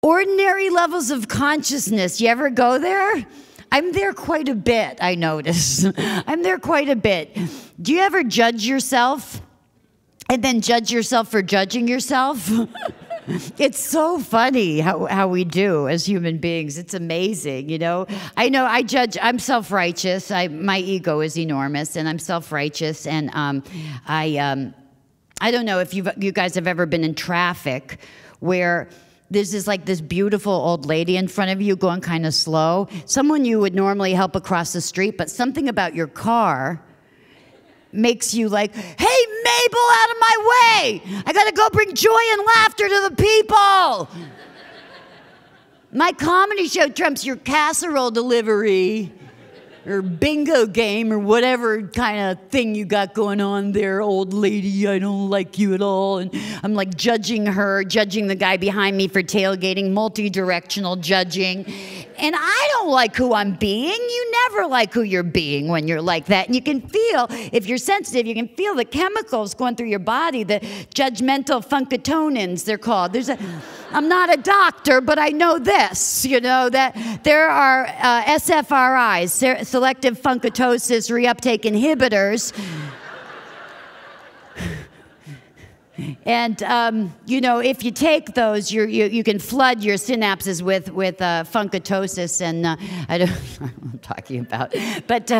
Ordinary levels of consciousness. You ever go there? I'm there quite a bit, I notice. I'm there quite a bit. Do you ever judge yourself and then judge yourself for judging yourself? It's so funny how we do as human beings. It's amazing, you know. I know I judge. I'm self-righteous. My ego is enormous, and I'm self-righteous. And I don't know if you guys have ever been in traffic where there's this beautiful old lady in front of you going kind of slow. Someone you would normally help across the street, but something about your car makes you like, hey, Mabel, out of my way! I gotta go bring joy and laughter to the people! My comedy show trumps your casserole delivery or bingo game or whatever kind of thing you got going on there, old lady, I don't like you at all. And I'm like judging her, judging the guy behind me for tailgating, multi-directional judging. And I don't like who I'm being. You never like who you're being when you're like that. And you can feel, if you're sensitive, you can feel the chemicals going through your body, the judgmental funkatonins, they're called. I'm not a doctor, but I know this, you know, that there are SFRIs, selective funkatosis reuptake inhibitors. And, you know, if you take those, you can flood your synapses with funkatosis, and I don't know what I'm talking about. But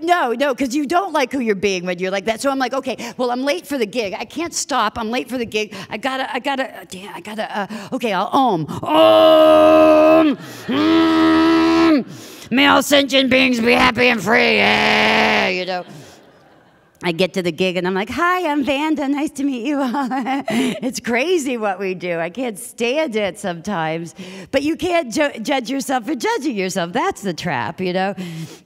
no, because you don't like who you're being when you're like that. So I'm like, okay, well, I'm late for the gig. I can't stop. I'm late for the gig. I gotta, okay, I'll may all sentient beings be happy and free, yeah, you know. I get to the gig and I'm like, hi, I'm Vanda, nice to meet you. It's crazy what we do. I can't stand it sometimes. But you can't judge yourself for judging yourself. That's the trap, you know.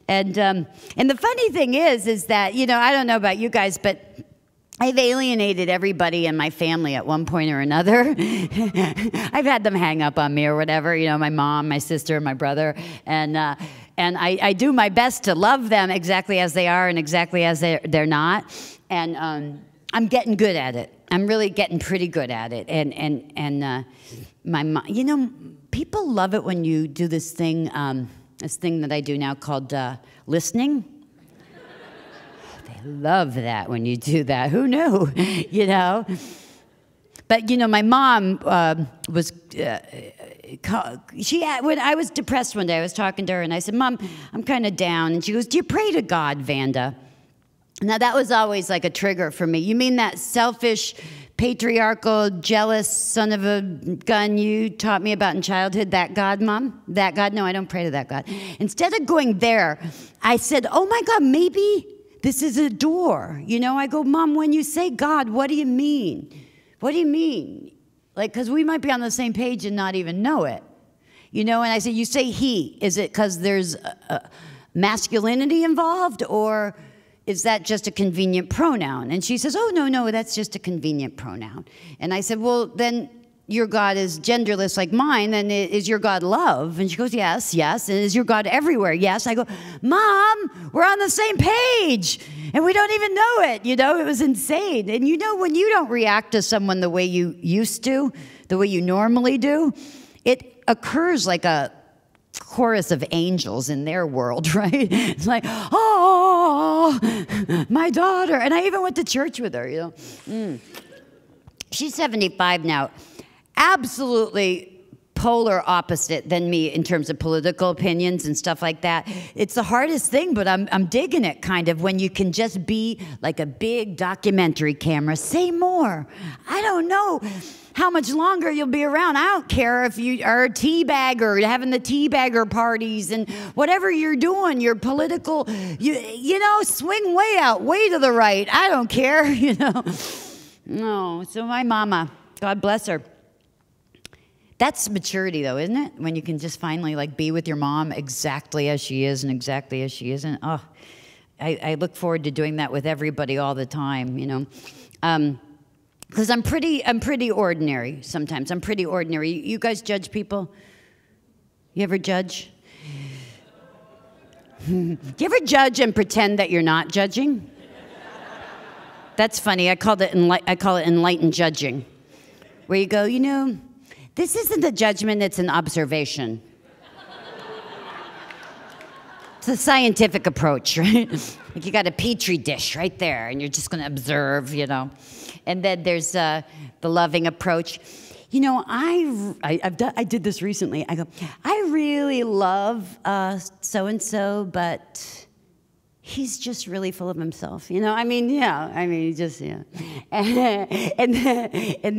And the funny thing is that, you know, I don't know about you guys, but I've alienated everybody in my family at one point or another. I've had them hang up on me or whatever, you know, my mom, my sister, my brother, and I do my best to love them exactly as they are and exactly as they're not. And I'm getting good at it. I'm really getting pretty good at it. And my mom, you know, people love it when you do this thing that I do now called listening. They love that when you do that. Who knew? You know. But you know, my mom was. When I was depressed one day, I was talking to her and I said, Mom, I'm kind of down. And she goes, do you pray to God, Vanda? Now that was always like a trigger for me. You mean that selfish, patriarchal, jealous son of a gun you taught me about in childhood? That God, Mom? That God? No, I don't pray to that God. Instead of going there, I said, oh my God, maybe this is a door. You know, I go, Mom, when you say God, what do you mean? What do you mean? Like, because we might be on the same page and not even know it. You know, and I said, you say he. Is it because there's masculinity involved, or is that just a convenient pronoun? And she says, oh, no, that's just a convenient pronoun. And I said, well, then your God is genderless like mine, then is your God love? And she goes, yes. And is your God everywhere? Yes. I go, Mom, we're on the same page. And we don't even know it, you know? It was insane. And you know, when you don't react to someone the way you used to, the way you normally do, it occurs like a chorus of angels in their world, right? It's like, oh, my daughter. And I even went to church with her, you know? She's 75 now. Absolutely polar opposite than me in terms of political opinions and stuff like that. It's the hardest thing, but I'm digging it kind of when you can just be like a big documentary camera. Say more. I don't know how much longer you'll be around. I don't care if you are a teabagger, having the teabagger parties and whatever you're doing, your political, you know, swing way out, way to the right. I don't care, you know. No, so my mama, God bless her. That's maturity, though, isn't it? When you can just finally, like, be with your mom exactly as she is and exactly as she isn't. Oh, I look forward to doing that with everybody all the time, you know. Because I'm pretty ordinary sometimes. I'm pretty ordinary. You guys judge people? You ever judge? Do you ever judge and pretend that you're not judging? That's funny. I call it enlightened judging. Where you go, you know, This isn't a judgment, it's an observation. It's a scientific approach, right? Like you got a petri dish right there, and you're just going to observe, you know. And then there's the loving approach. You know, I did this recently. I go, I really love so-and-so, but he's just really full of himself. You know, I mean, yeah. I mean, just, yeah. And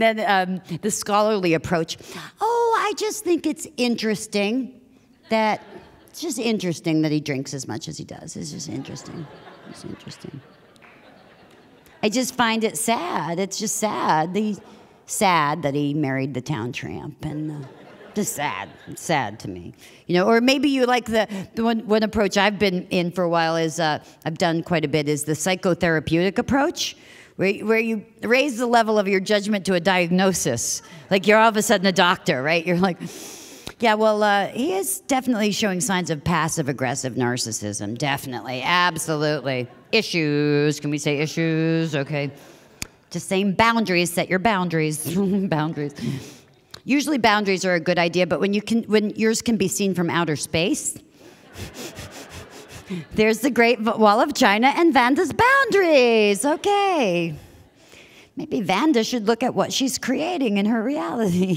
then the scholarly approach. Oh, I just think it's interesting that... It's just interesting that he drinks as much as he does. It's just interesting. It's interesting. I just find it sad. It's just sad. Sad that he married the town tramp, and just sad. It's sad to me. You know, or maybe you like the one approach I've been in for a while is I've done quite a bit is the psychotherapeutic approach, where you raise the level of your judgment to a diagnosis. Like you're all of a sudden a doctor, right? You're like. Yeah, well, he is definitely showing signs of passive-aggressive narcissism. Definitely, absolutely. Issues, can we say issues? Okay. Just saying boundaries, set your boundaries. Boundaries. Usually boundaries are a good idea, but when yours can be seen from outer space, there's the Great Wall of China and Vanda's boundaries. Okay. Maybe Vanda should look at what she's creating in her reality.